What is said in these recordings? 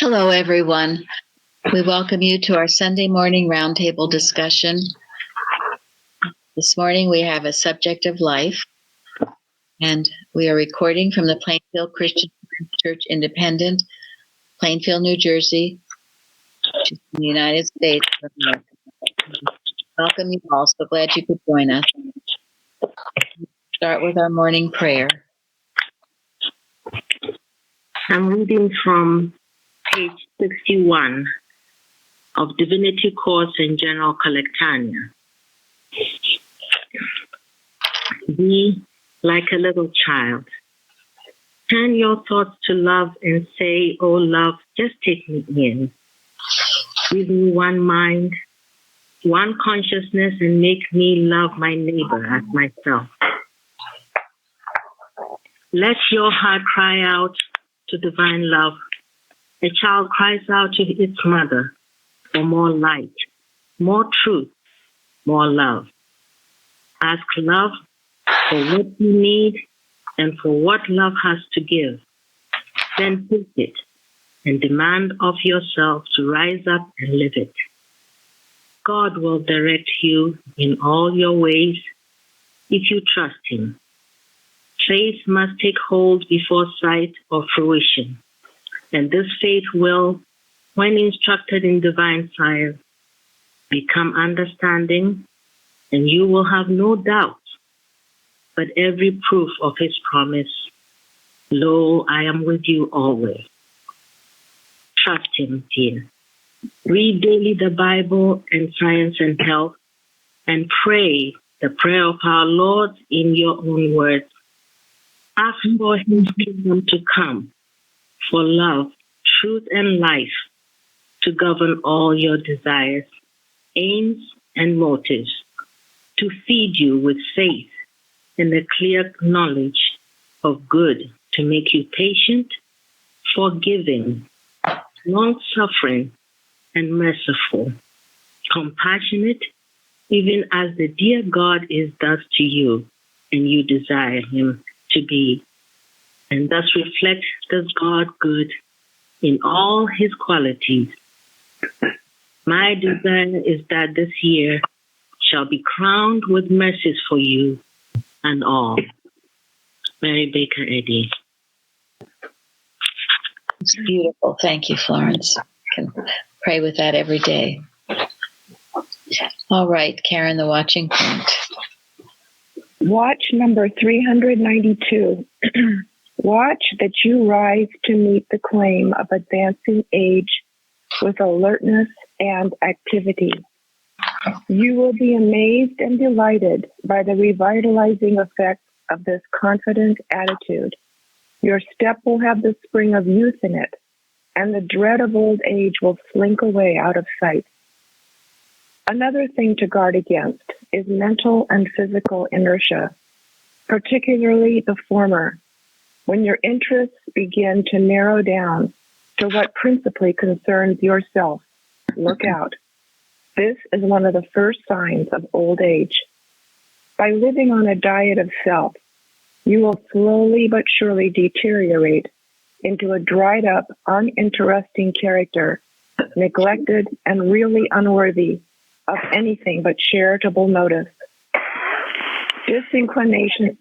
Hello, everyone. We welcome you to our Sunday morning roundtable discussion. This morning we have a subject of life, and we are recording from the Plainfield Christian Church Independent, Plainfield, New Jersey, in the United States. Welcome you all. So glad you could join us. Start with our morning prayer. I'm reading from page 61 of Divinity Course in General Collectania. Be like a little child. Turn your thoughts to love and say, oh love, just take me in. Give me one mind, one consciousness, and make me love my neighbor as myself. Let your heart cry out to divine love. A child cries out to its mother for more light, more truth, more love. Ask love for what you need and for what love has to give. Then take it and demand of yourself to rise up and live it. God will direct you in all your ways if you trust Him. Faith must take hold before sight or fruition, and this faith will, when instructed in divine science, become understanding, and you will have no doubt, but every proof of His promise, lo, I am with you always. Trust Him, dear. Read daily the Bible and Science and Health, and pray the prayer of our Lord in your own words. Ask for His kingdom to come, for love, truth, and life to govern all your desires, aims, and motives, to feed you with faith and a clear knowledge of good, to make you patient, forgiving, long-suffering, and merciful, compassionate, even as the dear God is thus to you, and you desire Him to be, and thus reflect the God good in all His qualities. My desire is that this year shall be crowned with mercies for you and all. Mary Baker Eddy. It's beautiful. Thank you, Florence. I can pray with that every day. All right, Karen, the watching point. Watch number 392. Watch that you rise to meet the claim of advancing age with alertness and activity. You will be amazed and delighted by the revitalizing effect of this confident attitude. Your step will have the spring of youth in it, and the dread of old age will slink away out of sight. Another thing to guard against is mental and physical inertia, particularly the former, when your interests begin to narrow down to what principally concerns yourself. Look out. This is one of the first signs of old age. By living on a diet of self, you will slowly but surely deteriorate into a dried up, uninteresting character, neglected and really unworthy of anything but charitable notice. Disinclination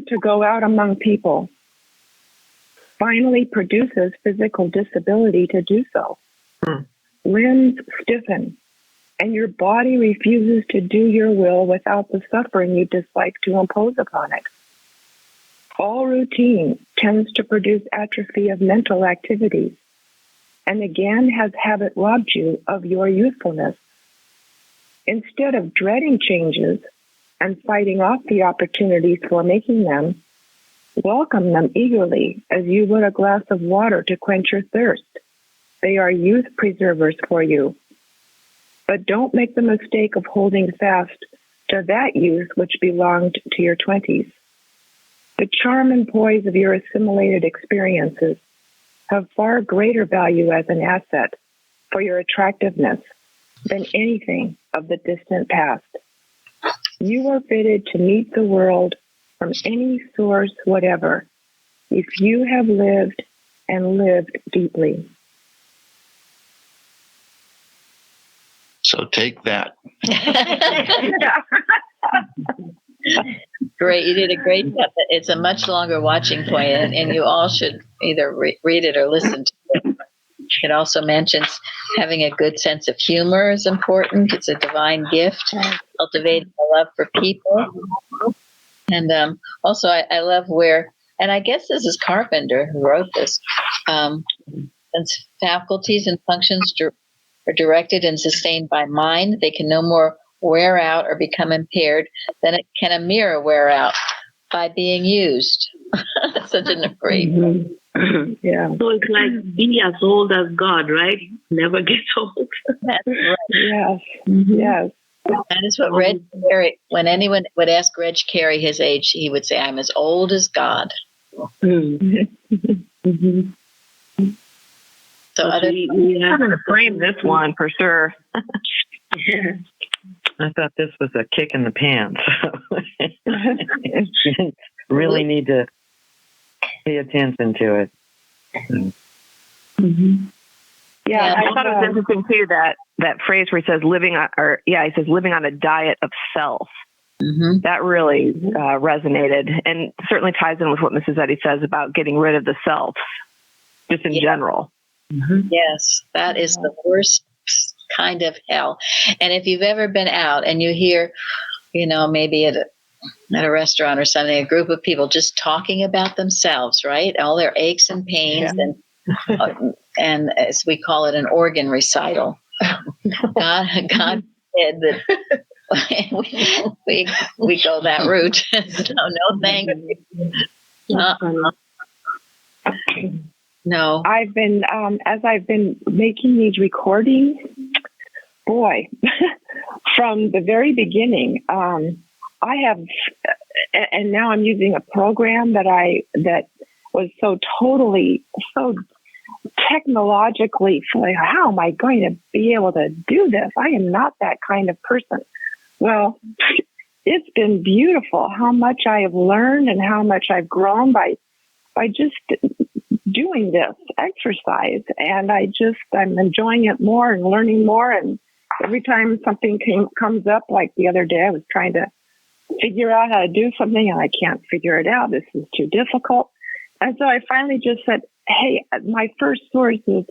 to go out among people finally produces physical disability to do so. Limbs stiffen, and your body refuses to do your will without the suffering you dislike to impose upon it. All routine tends to produce atrophy of mental activities, and again has habit robbed you of your youthfulness. Instead of dreading changes and fighting off the opportunities for making them, welcome them eagerly as you would a glass of water to quench your thirst. They are youth preservers for you. But don't make the mistake of holding fast to that youth which belonged to your 20s. The charm and poise of your assimilated experiences have far greater value as an asset for your attractiveness than anything of the distant past. You are fitted to meet the world from any source whatever, if you have lived and lived deeply. So take that. Great, you did a great job. It's a much longer watching point, and you all should either read it or listen to it. It also mentions having a good sense of humor is important. It's a divine gift. Cultivating a love for people. And also, I love where, and I guess this is Carpenter who wrote this, since faculties and functions are directed and sustained by mind, they can no more wear out or become impaired than it can a mirror wear out by being used. Such a great. Yeah. So it's like be as old as God, right? Never get old. That's right. Yes. Yes. That is what Reg Carey, when anyone would ask Reg Carey his age, he would say, I'm as old as God. Mm-hmm. So I'm going to frame this one for sure. I thought this was a kick in the pants. Really need to pay attention to it. Mm-hmm. Yeah, I thought it was interesting too that phrase where he says he says living on a diet of self. Mm-hmm. That really resonated, and certainly ties in with what Mrs. Eddy says about getting rid of the self, just in general. Mm-hmm. Yes, that is the worst kind of hell. And if you've ever been out and you hear, maybe at a restaurant or something, a group of people just talking about themselves, right? All their aches and pains, and as we call it, an organ recital. God said that we go that route. So no, thank you. No. I've been, as I've been making these recordings, boy, from the very beginning, I have, and now I'm using a program that was so technologically, like, how am I going to be able to do this? I am not that kind of person. Well, it's been beautiful how much I have learned and how much I've grown by just doing this exercise. And I'm enjoying it more and learning more. And every time something comes up, like the other day, I was trying to figure out how to do something and I can't figure it out. This is too difficult. And so I finally just said, hey, my first source is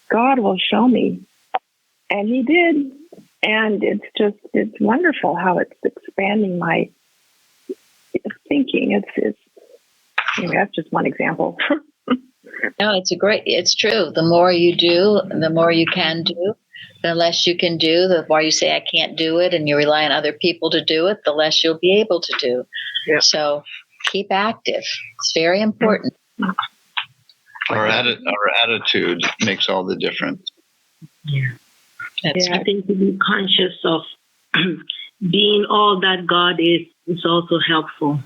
God will show me. And he did. And it's wonderful how it's expanding my thinking. That's just one example. No, it's true. The more you do, the more you can do. The less you can do, the more you say, I can't do it, and you rely on other people to do it, the less you'll be able to do. Yeah. So keep active. It's very important. Our attitude makes all the difference. Yeah. I think to be conscious of being all that God is also helpful.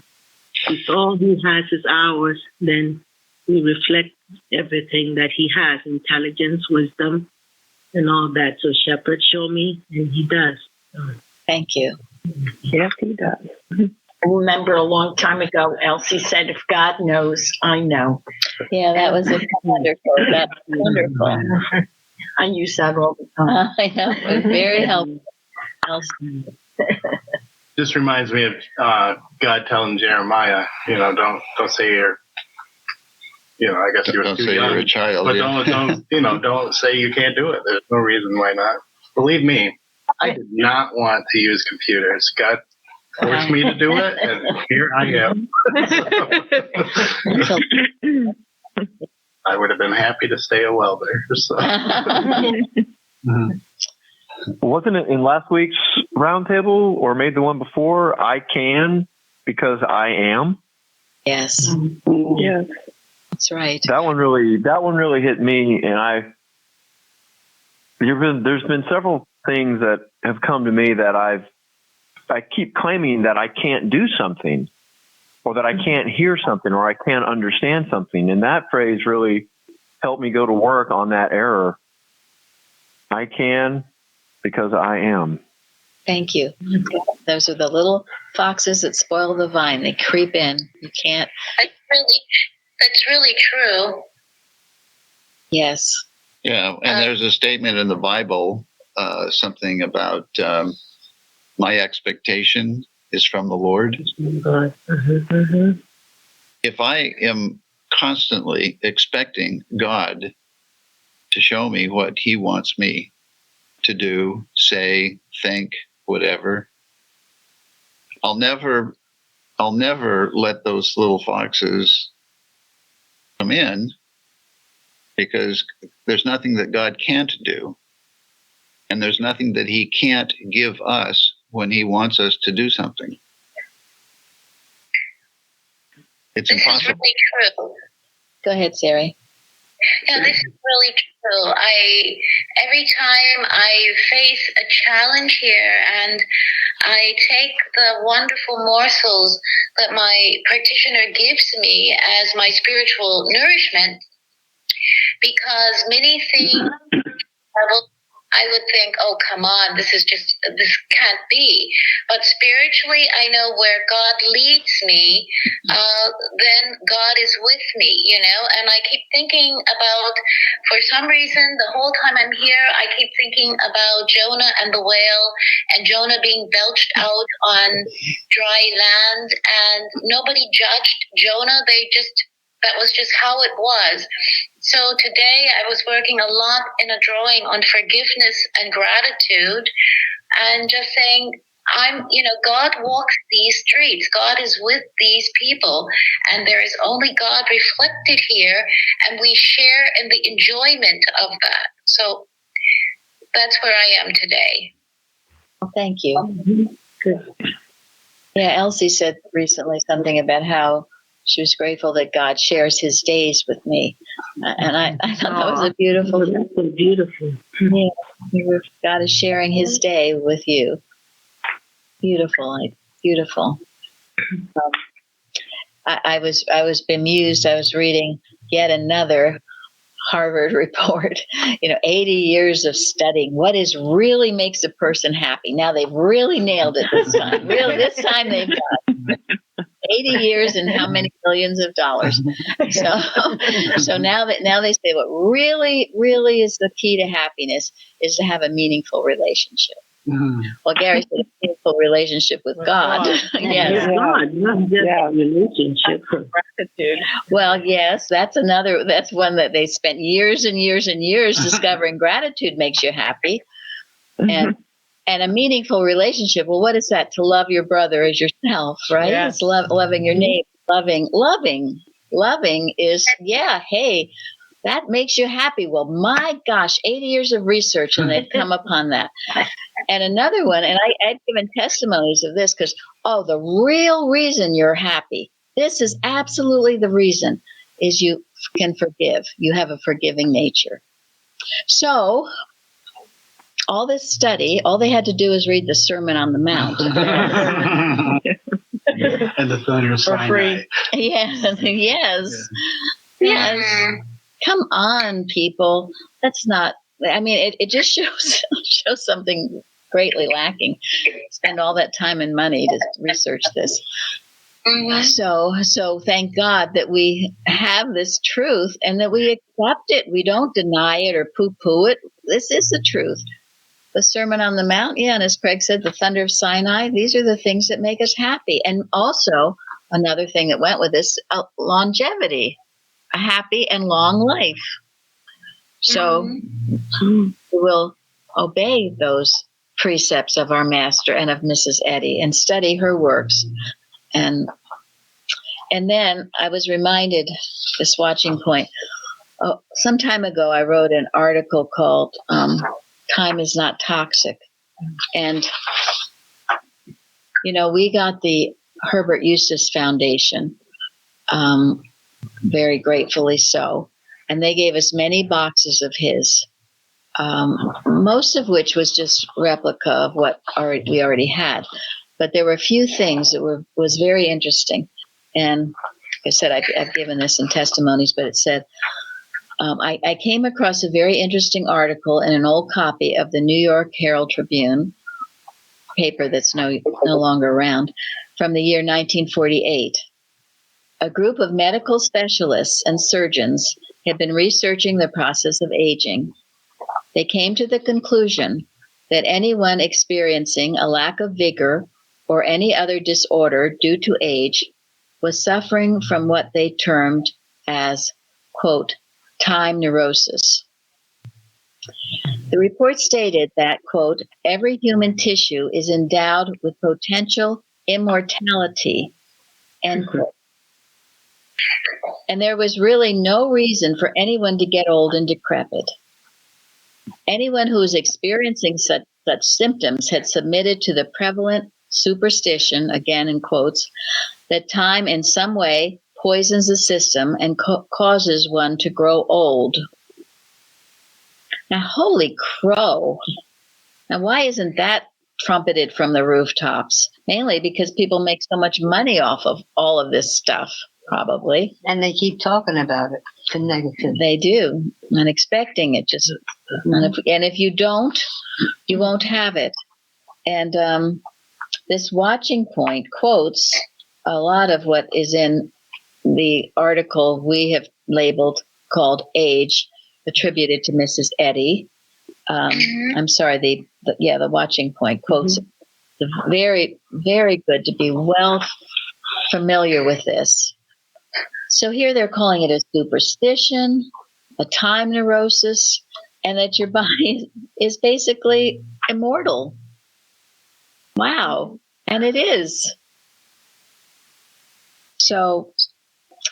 If all he has is ours, then we reflect everything that he has, intelligence, wisdom, and all that. So shepherd, show me, and he does. Thank you. Yes, he does. I remember a long time ago, Elsie said, if God knows, I know. Yeah, that was wonderful. That's wonderful. I use that all the time. I know. It was very helpful. Elsie. This reminds me of God telling Jeremiah, don't say you're, I guess you were don't too say young, you're a child, but yeah. don't say you can't do it. There's no reason why not. Believe me, I did not want to use computers. God forced me to do it, and here I am. I would have been happy to stay a welder. So. Wasn't it in last week's roundtable or maybe the one before? I can because I am. Yes. Yes. That's right. That one really hit me, and there's been several things that have come to me that I keep claiming that I can't do something, or that I can't hear something, or I can't understand something, and that phrase really helped me go to work on that error. I can because I am. Thank you. Those are the little foxes that spoil the vine. They creep in. You can't. That's really true. Yes. Yeah, and there's a statement in the Bible something about my expectation is from the Lord. If I am constantly expecting God to show me what he wants me to do, say, think, whatever, I'll never let those little foxes come in, because there's nothing that God can't do. And there's nothing that he can't give us when he wants us to do something. It's This impossible. is really true. Go ahead, Sari. Yeah, this is really true. Every time I face a challenge here and I take the wonderful morsels that my practitioner gives me as my spiritual nourishment, because many things I would think, oh, come on, this can't be. But spiritually, I know where God leads me, then God is with me, and I keep thinking about, for some reason, the whole time I'm here, I keep thinking about Jonah and the whale, and Jonah being belched out on dry land, and nobody judged Jonah. That was just how it was. So today I was working a lot in a drawing on forgiveness and gratitude, and just saying, God walks these streets. God is with these people, and there is only God reflected here, and we share in the enjoyment of that. So that's where I am today. Well, thank you. Good. Yeah, Elsie said recently something about how she was grateful that God shares his days with me. And I thought that was a beautiful thing. That's so beautiful. Yeah, God is sharing his day with you. Beautiful, beautiful. I was bemused. I was reading yet another Harvard report, 80 years of studying what really makes a person happy. Now they've really nailed it this time. This time they've got it. 80 years and how many millions of dollars. So now they say what really, really is the key to happiness is to have a meaningful relationship. Well, Gary said a meaningful relationship with God. Yes. With God, not just a relationship. Gratitude. Well, yes, that's one that they spent years and years and years discovering gratitude makes you happy. And a meaningful relationship, well, what is that? To love your brother as yourself, right? Yes. It's loving your neighbor. Loving is, hey, that makes you happy. Well, my gosh, 80 years of research, and they've come upon that. And another one, and I've given testimonies of this because, the real reason you're happy, this is absolutely the reason, is you can forgive. You have a forgiving nature. So, all this study, all they had to do is read the Sermon on the Mount. And the Thunder of Sinai. Yes. Come on, people. That's not, it just shows something greatly lacking. Spend all that time and money to research this. So thank God that we have this truth and that we accept it. We don't deny it or poo-poo it. This is the truth. The Sermon on the Mount, and as Craig said, the Thunder of Sinai, these are the things that make us happy. And also, another thing that went with this, longevity, a happy and long life. So we will obey those precepts of our master and of Mrs. Eddy and study her works. And then I was reminded, this watching point, some time ago I wrote an article called Time is Not Toxic. And, we got the Herbert Eustace Foundation, very gratefully so. And they gave us many boxes of his, most of which was just replica of what we already had. But there were a few things that was very interesting. And like I said, I've given this in testimonies, but it said, I came across a very interesting article in an old copy of the New York Herald Tribune paper that's no longer around, from the year 1948. A group of medical specialists and surgeons had been researching the process of aging. They came to the conclusion that anyone experiencing a lack of vigor or any other disorder due to age was suffering from what they termed as, quote, time neurosis. The report stated that, quote, every human tissue is endowed with potential immortality, end quote. And there was really no reason for anyone to get old and decrepit. Anyone who was experiencing such symptoms had submitted to the prevalent superstition, again in quotes, that time in some way poisons the system and causes one to grow old. Now, holy crow. Now, why isn't that trumpeted from the rooftops? Mainly because people make so much money off of all of this stuff, probably. And they keep talking about it. The negative. They do, and expecting it. Just and if you don't, you won't have it. And this watching point quotes a lot of what is in the article we have labeled called Age, attributed to Mrs. Eddy. I'm sorry, the watching point quotes. Very, very good to be well familiar with this. So here they're calling it a superstition, a time neurosis, and that your body is basically immortal. Wow. And it is. So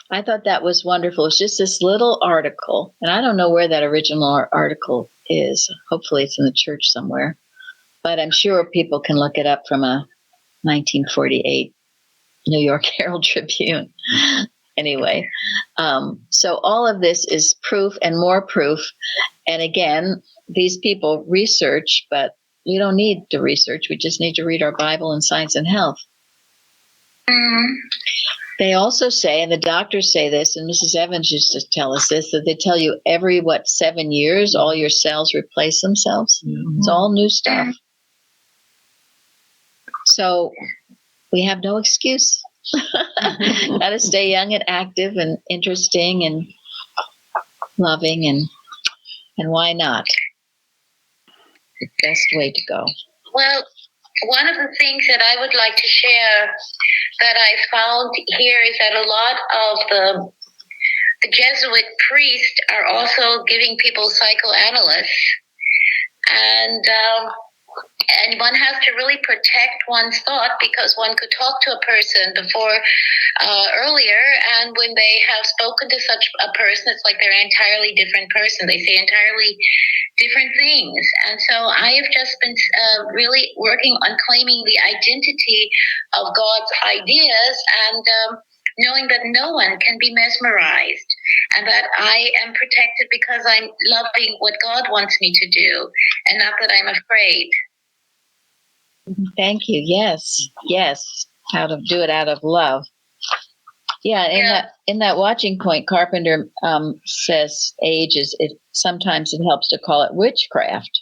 I thought that was wonderful. It's just this little article, and I don't know where that original article is. Hopefully it's in the church somewhere, but I'm sure people can look it up from a 1948 New York Herald Tribune. Anyway, so all of this is proof and more proof. And again, these people research, but we don't need to research. We just need to read our Bible and Science and Health. They also say, and the doctors say this, and Mrs. Evans used to tell us this, that they tell you every, 7 years, all your cells replace themselves. It's all new stuff. So we have no excuse. Got to stay young and active and interesting and loving, and why not? The best way to go. Well, one of the things that I would like to share that I found here is that a lot of the Jesuit priests are also giving people psychoanalysis, and one has to really protect one's thought, because one could talk to a person earlier, and when they have spoken to such a person, it's like they're an entirely different person. They say entirely different things. And so I have just been really working on claiming the identity of God's ideas, and knowing that no one can be mesmerized, and that I am protected because I'm loving what God wants me to do, and not that I'm afraid. Thank you. Yes. How to do it out of love. Yeah. In that watching point, Carpenter says age sometimes it helps to call it witchcraft.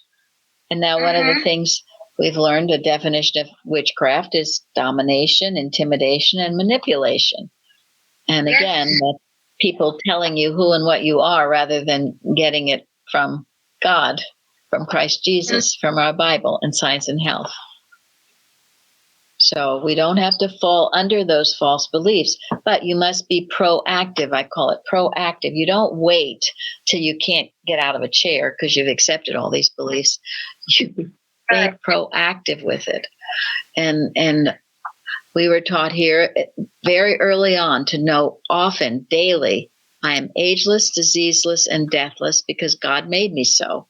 And now one of the things we've learned, a definition of witchcraft is domination, intimidation, and manipulation. And again, that people telling you who and what you are rather than getting it from God, from Christ Jesus, from our Bible and Science and Health. So we don't have to fall under those false beliefs, but you must be proactive. I call it proactive. You don't wait till you can't get out of a chair because you've accepted all these beliefs. You be proactive with it. And we were taught here very early on to know often, daily, I am ageless, diseaseless, and deathless because God made me so.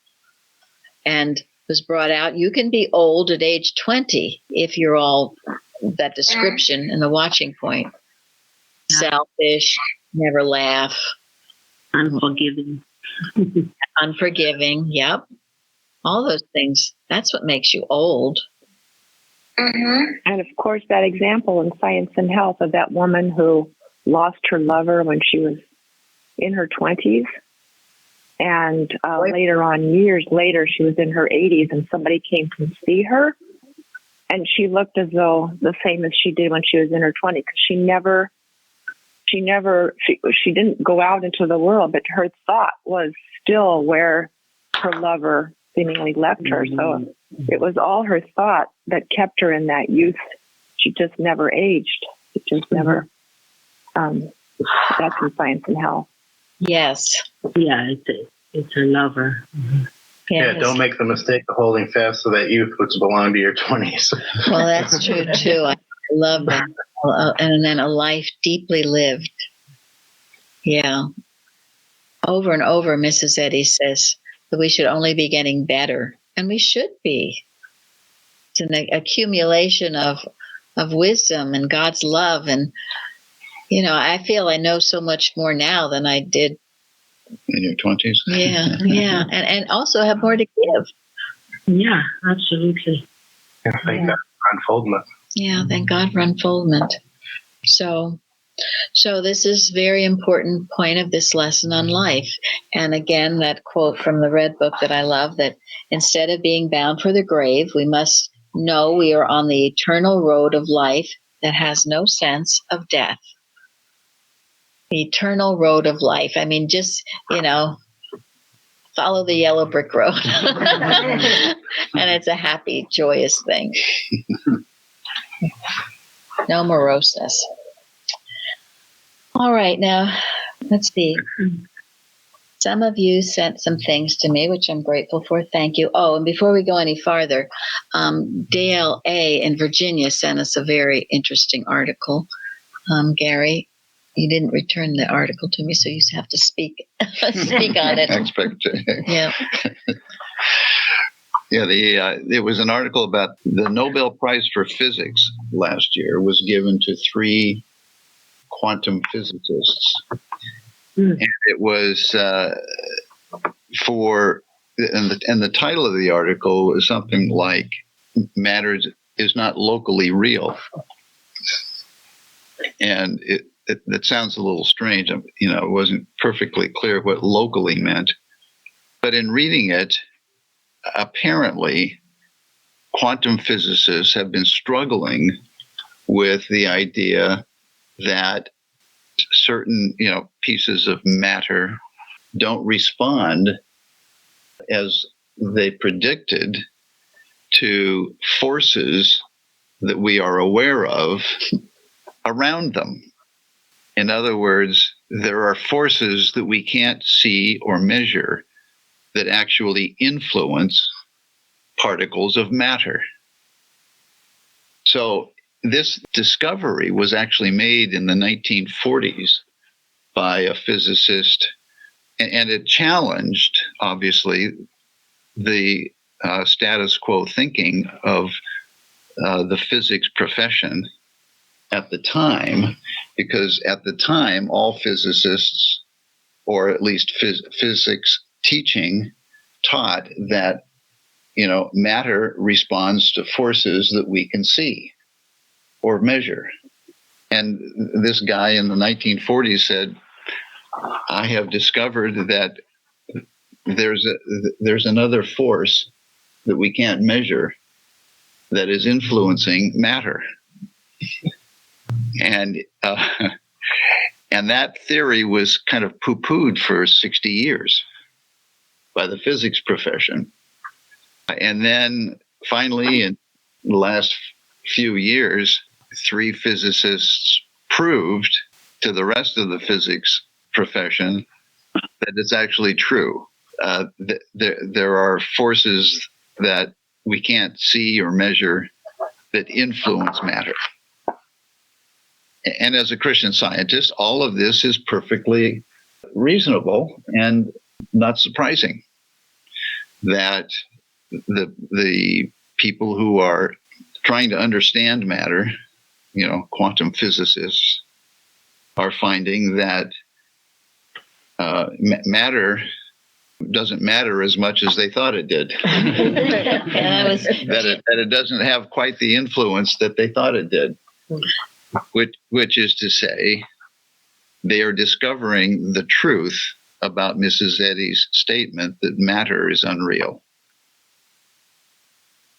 And was brought out, you can be old at age 20 if you're all that description in the watching point. Selfish, never laugh. Unforgiving. Unforgiving, yep. All those things. That's what makes you old. And of course, that example in Science and Health of that woman who lost her lover when she was in her 20s. And later on, years later, she was in her 80s, and somebody came to see her, and she looked as though the same as she did when she was in her 20s, because she didn't go out into the world, but her thought was still where her lover seemingly left her. So it was all her thought that kept her in that youth. She just never aged. She just never. That's in Science and Health. Yes. Yeah, it's her lover. Yeah, don't make the mistake of holding fast to that youth which belonged to your 20s. Well, that's true too. I love that. And then a life deeply lived. Yeah. Over and over, Mrs. Eddy says that we should only be getting better, and we should be. It's an accumulation of wisdom and God's love, and I feel I know so much more now than I did in your 20s. Yeah, and also have more to give. Yeah, absolutely. Yeah, thank God for unfoldment. Yeah, thank God for unfoldment. So this is very important point of this lesson on life. And again, that quote from the Red Book that I love, that instead of being bound for the grave, we must know we are on the eternal road of life that has no sense of death. The eternal road of life. I mean, just, follow the yellow brick road. And it's a happy, joyous thing. No neurosis. All right, now, let's see. Some of you sent some things to me, which I'm grateful for. Thank you. Oh, and before we go any farther, Dale A. in Virginia sent us a very interesting article. Gary, you didn't return the article to me, so you have to speak on it. Yeah. Yeah, it was an article about the Nobel Prize for Physics last year was given to 3 quantum physicists. And it was and the title of the article was something like "Matter is not locally real." And it sounds a little strange. It wasn't perfectly clear what locally meant. But in reading it, apparently, quantum physicists have been struggling with the idea that certain, pieces of matter don't respond as they predicted to forces that we are aware of around them. In other words, there are forces that we can't see or measure that actually influence particles of matter. So this discovery was actually made in the 1940s by a physicist, and it challenged, obviously, the status quo thinking of the physics profession at the time, because at the time, all physicists, or at least physics teaching, taught that matter responds to forces that we can see or measure. And this guy in the 1940s said, I have discovered that there's another force that we can't measure that is influencing matter. And that theory was kind of poo-pooed for 60 years by the physics profession. And then finally, in the last few years, 3 physicists proved to the rest of the physics profession that it's actually true. There are forces that we can't see or measure that influence matter. And as a Christian Scientist, all of this is perfectly reasonable and not surprising that the people who are trying to understand matter, quantum physicists, are finding that matter doesn't matter as much as they thought it did. that it doesn't have quite the influence that they thought it did. Which is to say, they are discovering the truth about Mrs. Eddy's statement that matter is unreal.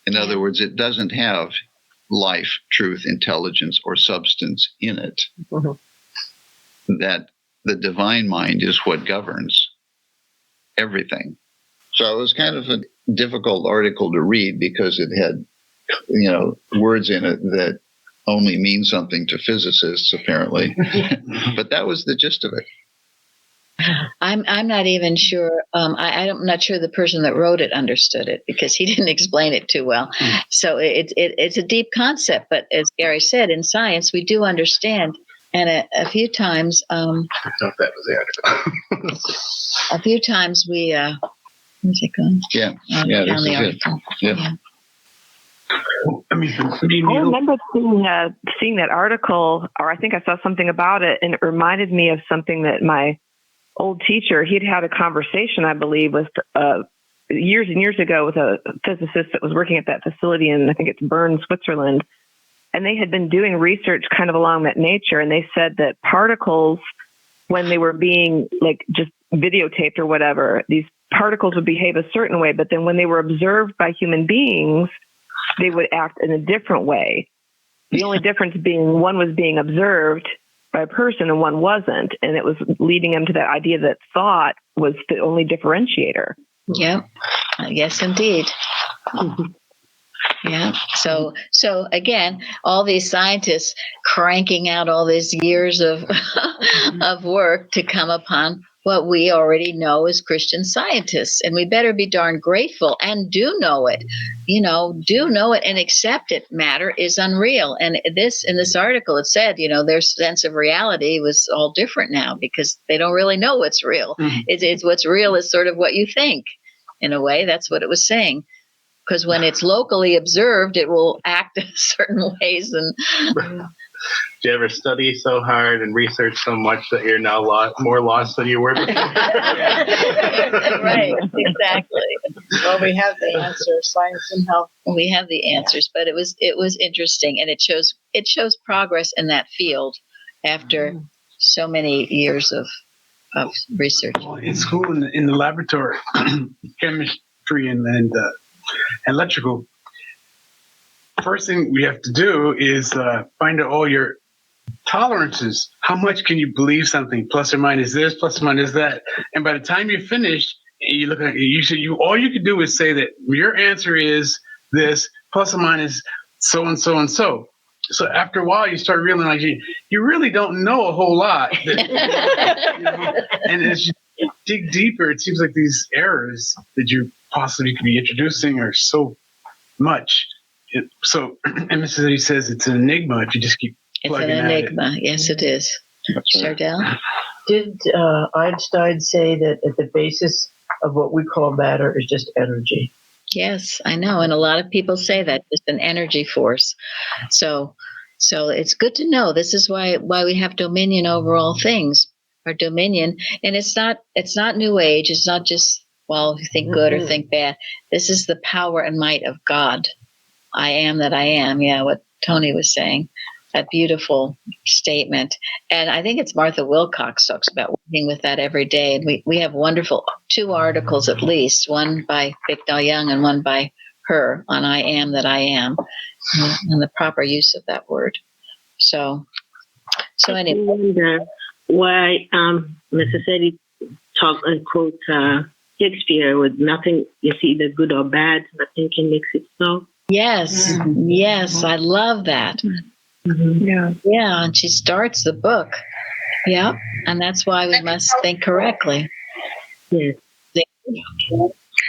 In other words, it doesn't have life, truth, intelligence, or substance in it. That the divine mind is what governs everything. So it was kind of a difficult article to read because it had, words in it that only mean something to physicists, apparently. But that was the gist of it. I'm not even sure. I'm not sure the person that wrote it understood it because he didn't explain it too well. So it's a deep concept, but as Gary said, in science we do understand. And a few times, I thought that was the article. a few times we. Where's it going? Yeah, found the article. Yeah. I remember seeing that article, or I think I saw something about it, and it reminded me of something that my old teacher, he'd had a conversation, I believe, with years and years ago with a physicist that was working at that facility in, I think it's Bern, Switzerland. And they had been doing research kind of along that nature. And they said that particles, when they were being like just videotaped or whatever, these particles would behave a certain way. But then when they were observed by human beings, they would act in a different way. The only difference being one was being observed by a person and one wasn't. And it was leading them to that idea that thought was the only differentiator. Yep. Yes, indeed. Yeah. So again, all these scientists cranking out all these years of of work to come upon what we already know as Christian scientists, and we better be darn grateful and do know it. Do know it and accept it. Matter is unreal, and in this article it said, their sense of reality was all different now because they don't really know what's real. Mm-hmm. It's what's real is sort of what you think. In a way, that's what it was saying. Because when it's locally observed, it will act in certain ways. And do you ever study so hard and research so much that you're now more lost than you were before? Right, exactly. Well, we have the answers. Science and health. We have the answers, but it was interesting, and it shows progress in that field after so many years of research. Well, in school, in the laboratory, chemistry and electrical, first thing we have to do is find out all your tolerances. How much can you believe something? Plus or minus this, plus or minus that. And by the time you're finished, you look at it, all you can do is say that your answer is this, plus or minus so and so and so. So after a while, you start realizing you really don't know a whole lot. And as you dig deeper, it seems like these errors that you possibly could be introducing are so much. And Mrs. Eddie says it's an enigma if you just keep plugging at it. It's an enigma. Yes, it is. Chardell? Did Einstein say that at the basis of what we call matter is just energy? Yes, I know. And a lot of people say that, just an energy force. So it's good to know. This is why we have dominion over all things. Our dominion. And it's not New Age. It's not just, think good or think bad. This is the power and might of God. I am that I am. Yeah, what Tony was saying. That beautiful statement. And I think it's Martha Wilcox talks about working with that every day. And we have wonderful 2 articles at least, one by Victor Young and one by her on I am that I am, and the proper use of that word. So anyway. I wonder why Mrs. Eddie talk and quote Shakespeare with nothing is either good or bad, nothing can make it so. Yes, yes, I love that. Mm-hmm. Yeah, and she starts the book. Yeah, and that's why we must think correctly. Yes.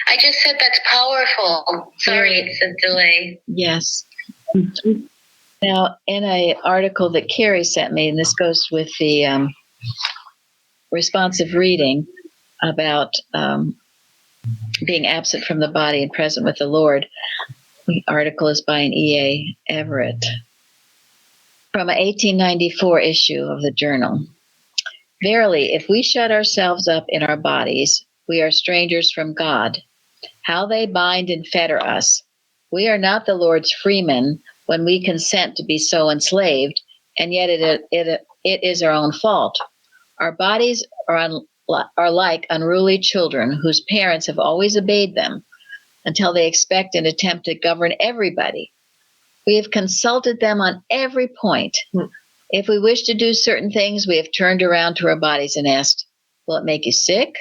I just said that's powerful. Sorry, it's a delay. Yes. Now, in an article that Carrie sent me, and this goes with the responsive reading about being absent from the body and present with the Lord. The article is by an E.A. Everett from an 1894 issue of the journal. Verily, if we shut ourselves up in our bodies, we are strangers from God. How they bind and fetter us. We are not the Lord's freemen when we consent to be so enslaved, and yet it is our own fault. Our bodies are like unruly children whose parents have always obeyed them until they expect and attempt to govern everybody. We have consulted them on every point. If we wish to do certain things, we have turned around to our bodies and asked, will it make you sick?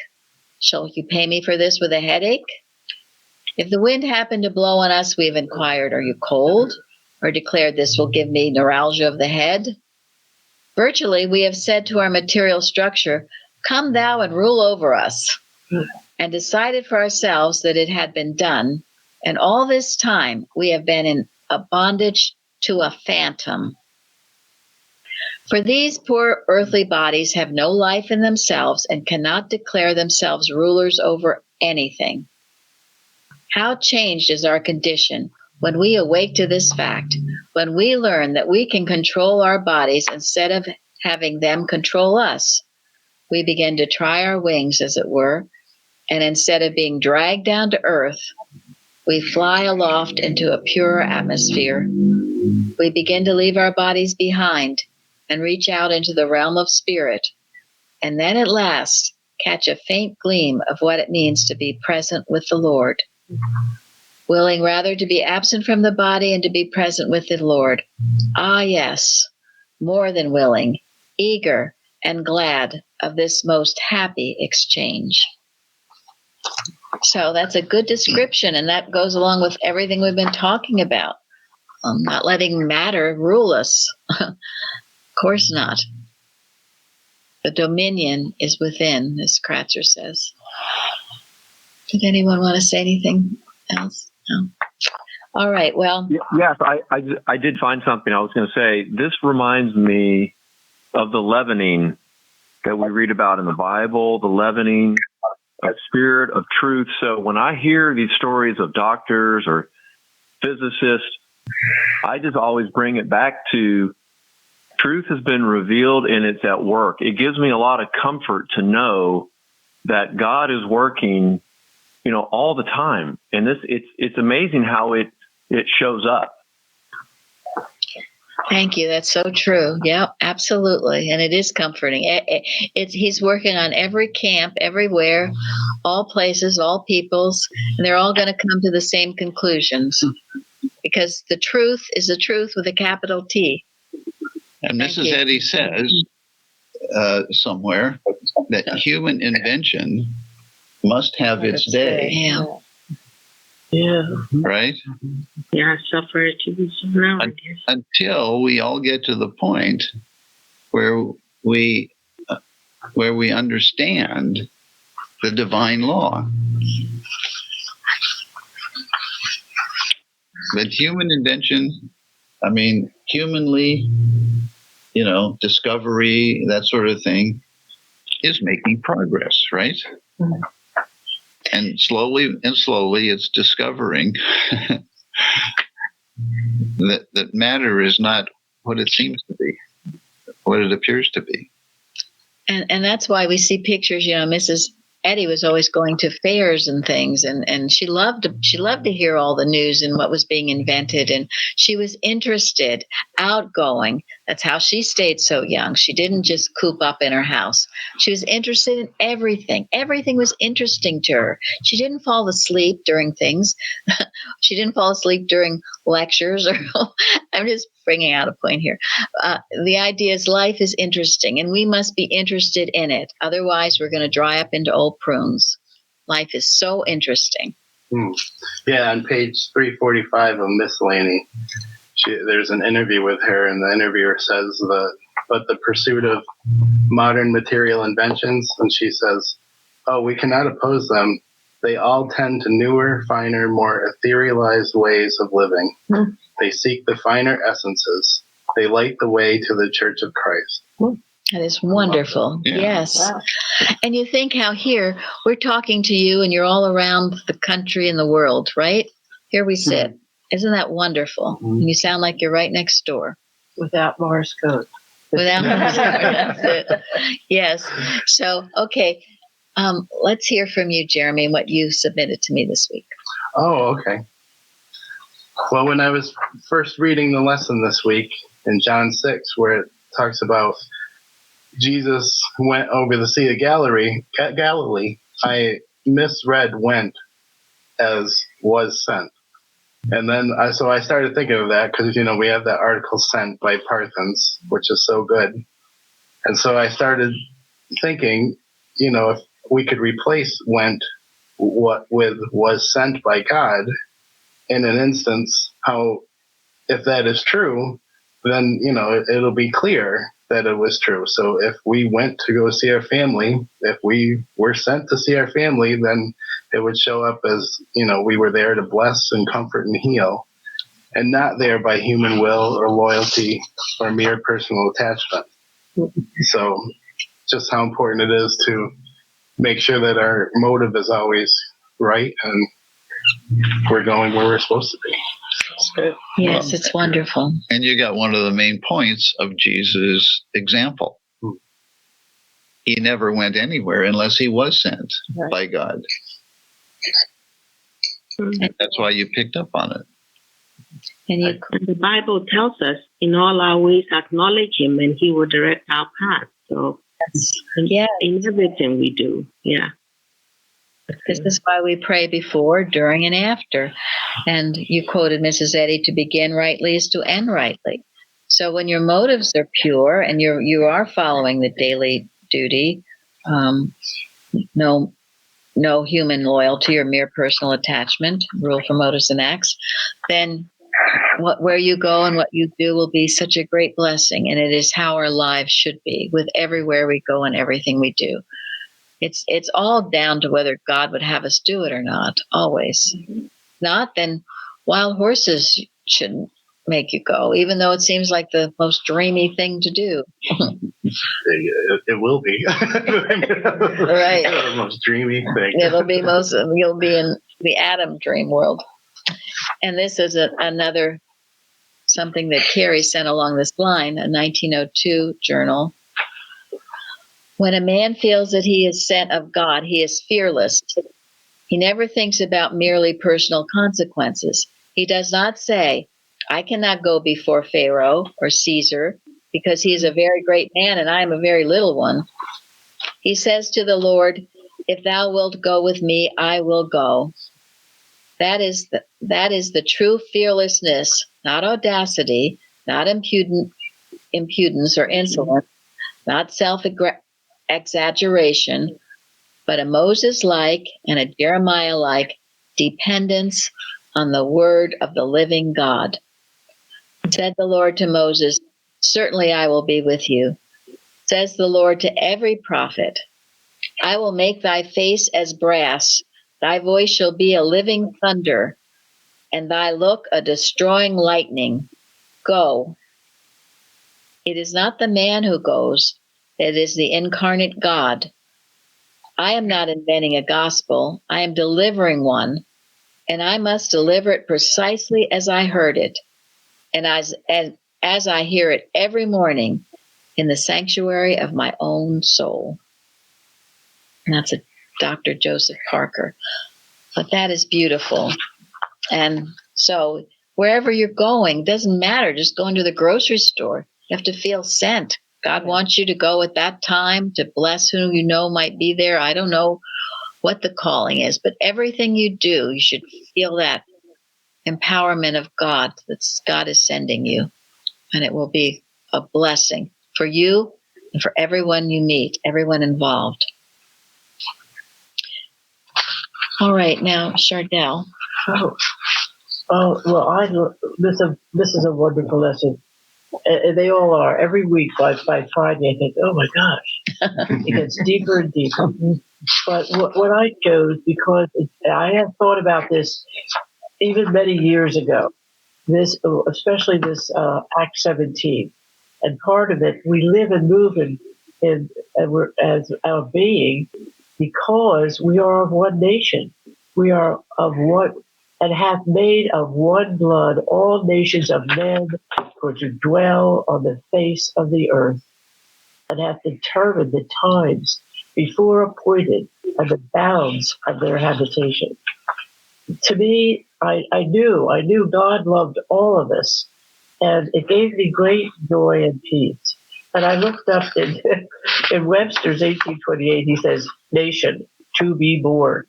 Shall you pay me for this with a headache? If the wind happened to blow on us, we have inquired, are you cold? Or declared, this will give me neuralgia of the head? Virtually, we have said to our material structure, come thou and rule over us, and decided for ourselves that it had been done. And all this time, we have been in a bondage to a phantom. For these poor earthly bodies have no life in themselves and cannot declare themselves rulers over anything. How changed is our condition when we awake to this fact, when we learn that we can control our bodies instead of having them control us. We begin to try our wings, as it were, and instead of being dragged down to earth, we fly aloft into a pure atmosphere. We begin to leave our bodies behind and reach out into the realm of spirit, and then at last catch a faint gleam of what it means to be present with the Lord. Willing rather to be absent from the body and to be present with the Lord. Ah, yes, more than willing, eager, and glad of this most happy exchange. So that's a good description, and that goes along with everything we've been talking about. Not letting matter rule us. Of course not. The dominion is within, as Kratzer says. Did anyone want to say anything else? No. All right, well. Yes, I did find something. I was going to say, this reminds me of the leavening that we read about in the Bible, the leavening of spirit, of truth. So when I hear these stories of doctors or physicists, I just always bring it back to truth has been revealed and it's at work. It gives me a lot of comfort to know that God is working, all the time. And it's amazing how it shows up. Thank you. That's so true. Yeah, absolutely. And it is comforting. He's working on every camp, everywhere, all places, all peoples, and they're all going to come to the same conclusions because the truth is the truth with a capital T. And Mrs. Eddy says somewhere that human invention must have its day. Yeah. Yeah. Right? Yeah, suffer to now. Until we all get to the point where we understand the divine law. But human invention, humanly, discovery, that sort of thing, is making progress, right? Mm-hmm. And slowly it's discovering that matter is not what it seems to be, what it appears to be. And that's why we see pictures, Mrs. Eddy was always going to fairs and things, and she loved to hear all the news and what was being invented, and she was interested, outgoing. That's how she stayed so young. She didn't just coop up in her house. She was interested in everything. Everything was interesting to her. She didn't fall asleep during things. She didn't fall asleep during lectures. I'm just bringing out a point here. The idea is life is interesting, and we must be interested in it. Otherwise, we're going to dry up into old prunes. Life is so interesting. Yeah, on page 345 of Miscellany, there's an interview with her, and the interviewer says but the pursuit of modern material inventions, and she says, we cannot oppose them. They all tend to newer, finer, more etherealized ways of living. They seek the finer essences. They light the way to the Church of Christ. That is wonderful. Yeah. Yes. Wow. And you think how here we're talking to you and you're all around the country and the world, right? Here we sit. Isn't that wonderful? And you sound like you're right next door. Without Morse code. Without Morse code. That's it. Yes. So, okay. Let's hear from you, Jeremy, what you submitted to me this week. Oh, okay. Well, when I was first reading the lesson this week in John 6, where it talks about Jesus went over the Sea of Galilee, I misread went as was sent. And then I started thinking of that because, we have that article sent by Parthens, which is so good. And so I started thinking, if we could replace went what with was sent by God in an instance. How, if that is true, then, it'll be clear that it was true. So if we went to go see our family, if we were sent to see our family, then it would show up as, we were there to bless and comfort and heal, and not there by human will or loyalty or mere personal attachment. So just how important it is to make sure that our motive is always right and we're going where we're supposed to be. Yes, it's wonderful. And you got one of the main points of Jesus' example. He never went anywhere unless he was sent by God. That's why you picked up on it. And the Bible tells us, in all our ways acknowledge him and he will direct our path. So in everything we do. Yeah. This is why we pray before, during, and after. And you quoted Mrs. Eddy, to begin rightly is to end rightly. So when your motives are pure and you are following the daily duty, no human loyalty or mere personal attachment, rule for motives and acts, then where you go and what you do will be such a great blessing. And it is how our lives should be, with everywhere we go and everything we do. It's all down to whether God would have us do it or not, always. Not, then wild horses shouldn't make you go, even though it seems like the most dreamy thing to do. It will be. Right. The most dreamy thing. You'll be in the Adam dream world. And this is another something that Carrie sent along this line, a 1902 journal. When a man feels that he is sent of God, he is fearless. He never thinks about merely personal consequences. He does not say, I cannot go before Pharaoh or Caesar because he is a very great man and I am a very little one. He says to the Lord, if thou wilt go with me, I will go. That is the true fearlessness, not audacity, not impudence or insolence, not self-exaggeration, but a Moses-like and a Jeremiah-like dependence on the word of the living God. Said the Lord to Moses, certainly I will be with you. Says the Lord to every prophet, I will make thy face as brass, thy voice shall be a living thunder, and thy look a destroying lightning. Go. It is not the man who goes, it is the incarnate God. I am not inventing a gospel, I am delivering one, and I must deliver it precisely as I heard it, and as I hear it every morning in the sanctuary of my own soul. And that's a Dr. Joseph Parker. But that is beautiful. And so wherever you're going, doesn't matter, just going to the grocery store. You have to feel sent. God wants you to go at that time to bless who you know might be there. I don't know what the calling is, but everything you do, you should feel that empowerment of God, that God is sending you. And it will be a blessing for you and for everyone you meet, everyone involved. All right, now, Chardell. Well, this is a wonderful lesson. They all are. Every week by Friday, I think, oh my gosh, it gets deeper and deeper. But what I chose, because I have thought about this even many years ago, especially this Act 17. And part of it, we live and move in we're, as our being, because we are of one nation. We are of one, and hath made of one blood all nations of men for to dwell on the face of the earth, and hath determined the times before appointed and the bounds of their habitation. To me, I knew God loved all of us, and it gave me great joy and peace. And I looked up in Webster's 1828, he says, nation, to be born.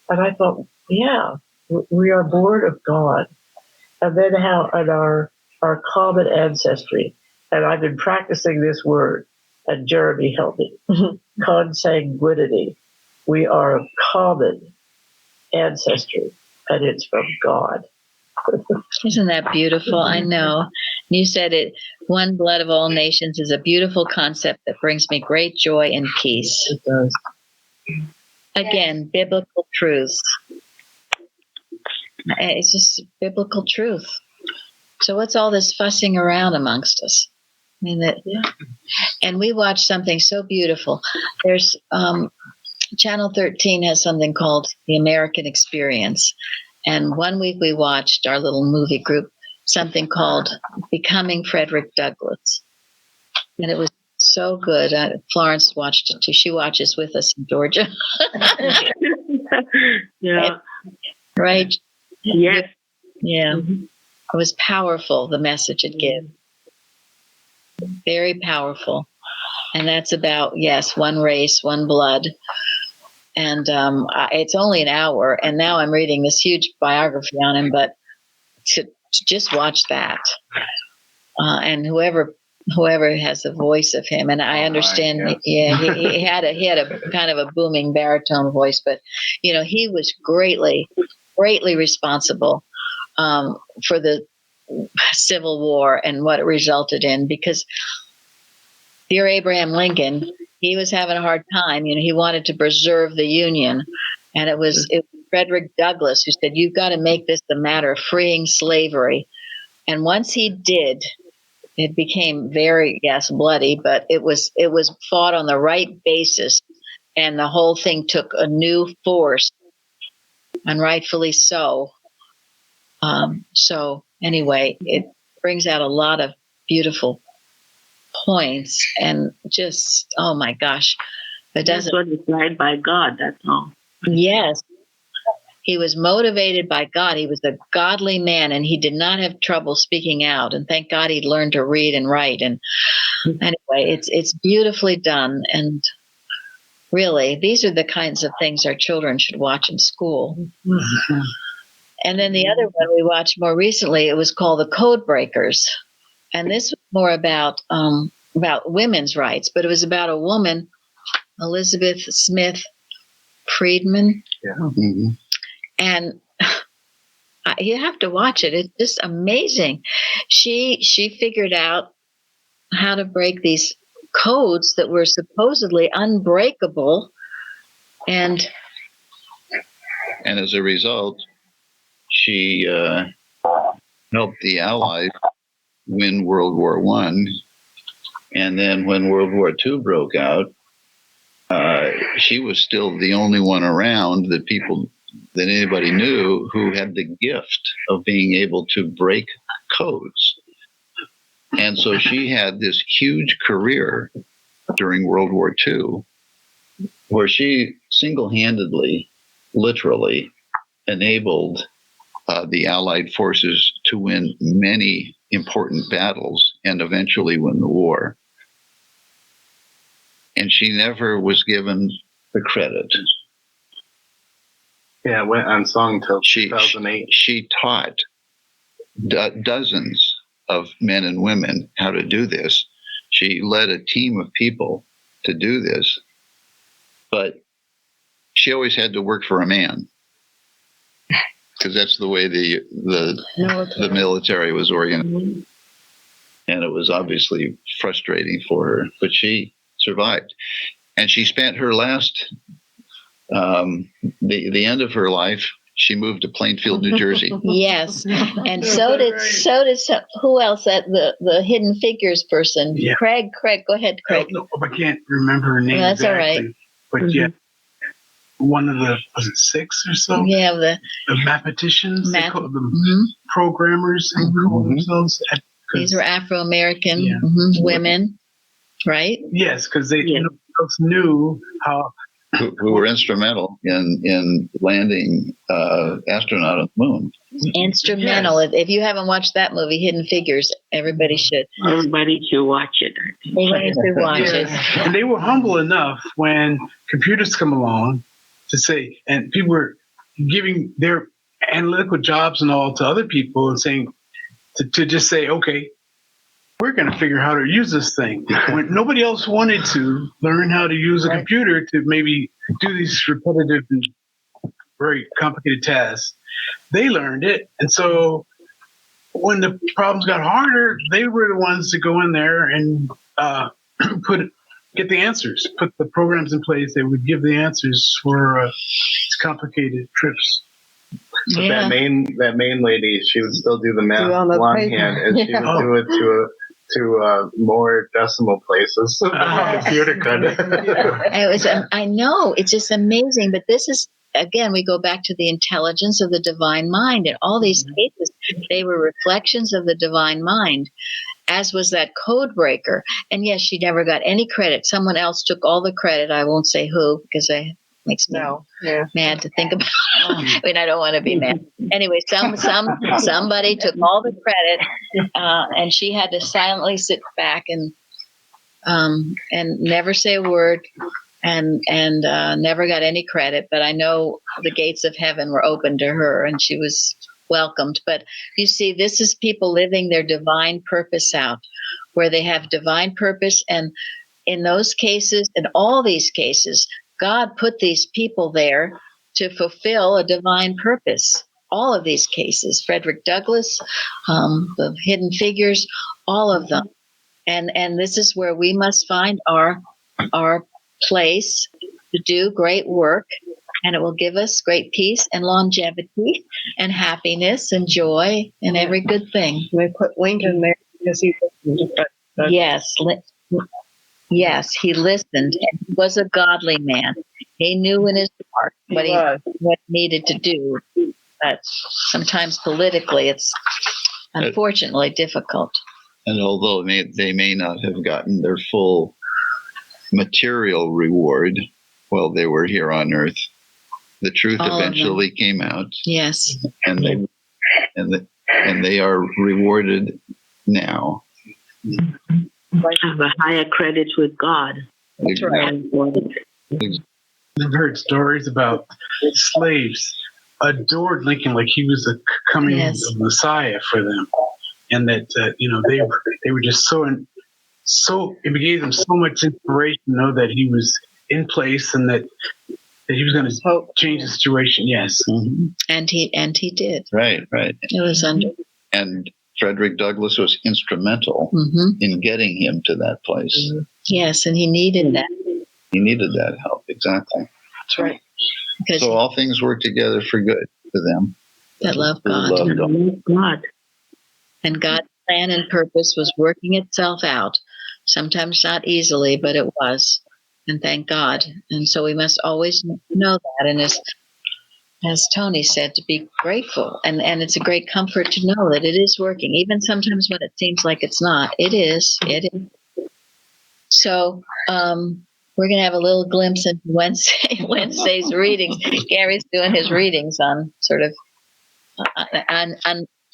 And I thought, yeah, we are born of God. And then how in our common ancestry, and I've been practicing this word, and Jeremy helped me, consanguinity. We are a common ancestry, and it's from God. Isn't that beautiful? I know. You said it, one blood of all nations is a beautiful concept that brings me great joy and peace. It does. Again, biblical truths. It's just biblical truth. So what's all this fussing around amongst us? I mean, and we watch something so beautiful. There's Channel 13 has something called The American Experience. And one week we watched, our little movie group, something called Becoming Frederick Douglass. And it was so good. Florence watched it too. She watches with us in Georgia. Yeah. Right? Yes. Yeah. Mm-hmm. It was powerful, the message it gave. Very powerful. And that's about, yes, one race, one blood. And it's only an hour. And now I'm reading this huge biography on him, but to just watch that. And whoever has the voice of him, and I understand, he had a kind of a booming baritone voice, but he was greatly responsible for the Civil War and what it resulted in, because dear Abraham Lincoln, he was having a hard time. He wanted to preserve the Union, and it was Frederick Douglass who said, "You've got to make this a matter of freeing slavery." And once he did, it became very, bloody, but it was fought on the right basis, and the whole thing took a new force, and rightfully so. So anyway, it brings out a lot of beautiful points, and just, oh my gosh, it doesn't. That's what is right by God. That's all. Yes. He was motivated by God. He was a godly man, and he did not have trouble speaking out. And thank God he'd learned to read and write. And anyway, it's beautifully done. And really, these are the kinds of things our children should watch in school. Mm-hmm. And then the other one we watched more recently, it was called The Code Breakers. And this was more about women's rights, but it was about a woman, Elizabeth Smith Friedman. Yeah. Mm-hmm. And you have to watch it. It's just amazing. She figured out how to break these codes that were supposedly unbreakable. And as a result, she helped the Allies win World War I. And then when World War II broke out, she was still the only one around that anybody knew who had the gift of being able to break codes. And so she had this huge career during World War II where she single-handedly, literally, enabled the Allied forces to win many important battles and eventually win the war. And she never was given the credit. Yeah, it went unsung till 2008. She taught dozens of men and women how to do this. She led a team of people to do this, but she always had to work for a man, because that's the way the military was organized. And it was obviously frustrating for her, but she survived. And she spent her last, the end of her life, she moved to Plainfield, New Jersey. Yes, and so did who else? The Hidden Figures person, Yeah. Craig. Go ahead, Craig. I can't remember her name. That's exactly, all right. But yeah, one of the, was it 6 or so? Yeah, the mathematicians, they call them programmers, and call themselves. These were Afro-American women, right? Yes, because they knew how. Who were instrumental in landing astronaut on the moon. Instrumental. Yes. If you haven't watched that movie, Hidden Figures, everybody should. Everybody should watch it. Everybody should watch it. And they were humble enough when computers come along to say, and people were giving their analytical jobs and all to other people and saying, to just say, okay, we're going to figure out how to use this thing. When nobody else wanted to learn how to use a computer to maybe do these repetitive and very complicated tasks, they learned it. And so when the problems got harder, they were the ones to go in there and get the answers, put the programs in place that would give the answers for these complicated trips. But that main lady, she would still do the math longhand, and she would do it to more decimal places. The computer could. I know, it's just amazing. But this is, again, we go back to the intelligence of the divine mind. In all these cases, they were reflections of the divine mind, as was that code breaker. And yes, she never got any credit. Someone else took all the credit. I won't say who, because it makes me mad to think about. I mean, I don't want to be mad. Anyway, somebody took all the credit, and she had to silently sit back and never say a word, and never got any credit. But I know the gates of heaven were open to her, and she was welcomed. But you see, this is people living their divine purpose out, where they have divine purpose. And in those cases, in all these cases, God put these people there to fulfill a divine purpose. All of these cases, Frederick Douglass, the Hidden Figures, all of them. And this is where we must find our place to do great work, and it will give us great peace and longevity and happiness and joy and every good thing. They put Lincoln there because he Yes, he listened, and he was a godly man. He knew in his heart what he needed to do. But sometimes politically, it's unfortunately difficult. And although they may not have gotten their full material reward while they were here on Earth, the truth eventually came out. Yes, and they are rewarded now. Have a higher credit with God. That's right. I've heard stories about slaves adored Lincoln like he was the coming Messiah for them, and that they were just so it gave them so much inspiration to know that he was in place and that he was going to change the situation. Yes, and he did. Right. It was and Frederick Douglass was instrumental in getting him to that place. Yes, and he needed that. He needed that help, exactly. That's right. So all things work together for good for them. That love God. And God's plan and purpose was working itself out. Sometimes not easily, but it was. And thank God. And so we must always know that. And as Tony said, to be grateful. And it's a great comfort to know that it is working, even sometimes when it seems like it's not. It is. So we're going to have a little glimpse into Wednesday's readings. Gary's doing his readings on sort of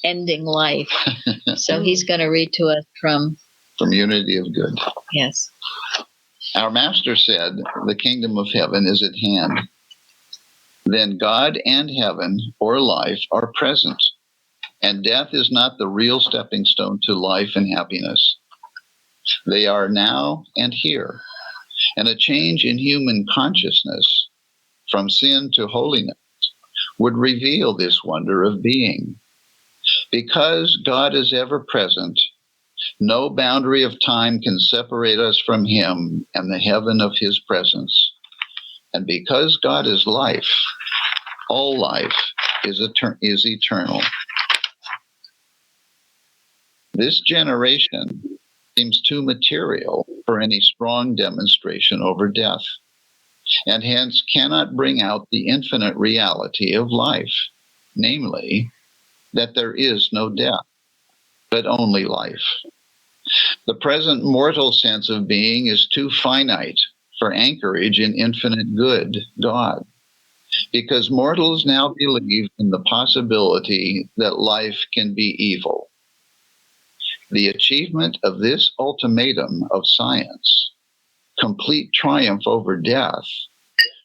unending life. So he's going to read to us from Unity of Good. Yes. Our Master said, the kingdom of heaven is at hand. Then God and heaven, or life, are present, and death is not the real stepping stone to life and happiness. They are now and here, and a change in human consciousness from sin to holiness would reveal this wonder of being. Because God is ever present, no boundary of time can separate us from him and the heaven of his presence. And because God is life, all life is eternal. This generation seems too material for any strong demonstration over death, and hence cannot bring out the infinite reality of life, namely, that there is no death, but only life. The present mortal sense of being is too finite for anchorage in infinite good, God, because mortals now believe in the possibility that life can be evil. The achievement of this ultimatum of science, complete triumph over death,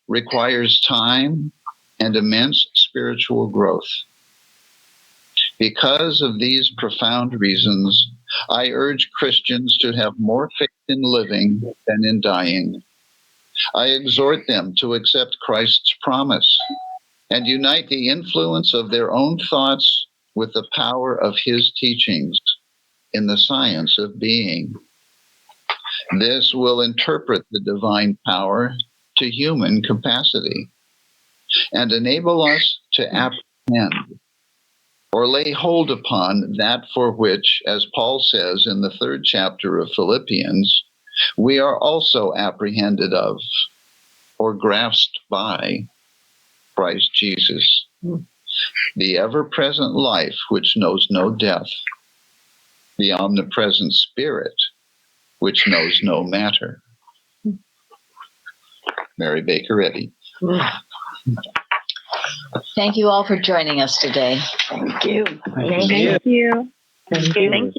requires time and immense spiritual growth. Because of these profound reasons, I urge Christians to have more faith in living than in dying. I exhort them to accept Christ's promise and unite the influence of their own thoughts with the power of his teachings in the science of being. This will interpret the divine power to human capacity and enable us to apprehend or lay hold upon that for which, as Paul says in the 3rd chapter of Philippians, we are also apprehended of or grasped by Christ Jesus, the ever-present life which knows no death, the omnipresent Spirit which knows no matter. Mary Baker Eddy. Thank you all for joining us today. Thank you. Thank you. Thank you.